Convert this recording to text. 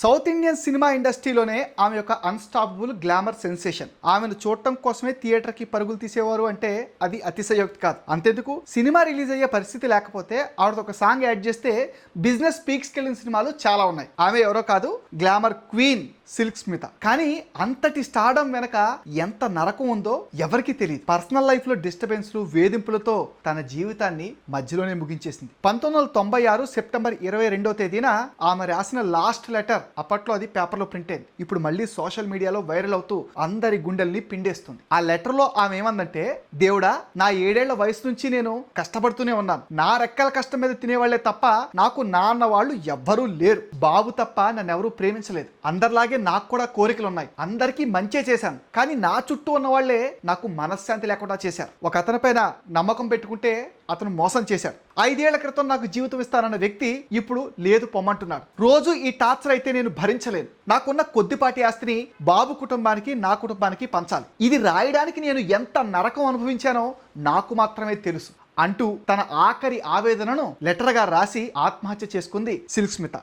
South Indian cinema ఇండస్ట్రీలోనే ఆమె యొక్క unstoppable glamour sensation. ఆమెను చూడటం కోసమే థియేటర్ కి పరుగులు తీసేవారు అంటే అది అతిశయోక్తి కాదు. అంతెందుకు, సినిమా రిలీజ్ అయ్యే పరిస్థితి లేకపోతే ఆవిడ ఒక సాంగ్ యాడ్ చేస్తే బిజినెస్ పీక్స్కి వెళ్ళిన సినిమాలు చాలా ఉన్నాయి. ఆమె ఎవరో కాదు, గ్లామర్ క్వీన్ సిల్క్ స్మిత. కానీ అంతటి స్టార్డమ్ వెనక ఎంత నరకం ఉందో ఎవరికి తెలియదు. పర్సనల్ లైఫ్ లో డిస్టర్బెన్స్లు, వేధింపులతో తన జీవితాన్ని మధ్యలోనే ముగించేసింది. 1996 సెప్టెంబర్ 22వ తేదీన ఆమె రాసిన లాస్ట్ లెటర్, అప్పట్లో అది పేపర్లో ప్రింట్ అయింది, ఇప్పుడు మళ్ళీ సోషల్ మీడియాలో వైరల్ అవుతూ అందరి గుండెల్ని పిండేస్తుంది. ఆ లెటర్ లో ఆమె ఏమందంటే, దేవుడా, నా 7 ఏళ్ల వయసు నుంచి నేను కష్టపడుతూనే ఉన్నాను. నా రెక్కల కష్టం మీద తినేవాళ్లే తప్ప నాకు నాన్న వాళ్ళు ఎవ్వరూ లేరు. బాబు తప్ప నన్ను ఎవరూ ప్రేమించలేదు. అందరిలాగే నాకు కూడా కోరికలు ఉన్నాయి. అందరికీ మంచే చేశాను, కానీ నా చుట్టూ ఉన్న వాళ్లే నాకు మనశ్శాంతి లేకుండా చేశారు. ఒక అతని పైన నమ్మకం పెట్టుకుంటే అతను మోసం చేశాడు. 5 ఏళ్ల క్రితం నాకు జీవితం ఇస్తానన్న వ్యక్తి ఇప్పుడు లేదు పొమ్మంటున్నాడు. రోజు ఈ టార్చర్ అయితే నేను భరించలేను. నాకున్న కొద్దిపాటి ఆస్తిని బాబు కుటుంబానికి, నా కుటుంబానికి పంచాలి. ఇది రాయడానికి నేను ఎంత నరకం అనుభవించానో నాకు మాత్రమే తెలుసు అంటూ తన ఆఖరి ఆవేదనను లెటర్గా రాసి ఆత్మహత్య చేసుకుంది సిల్క్ స్మిత.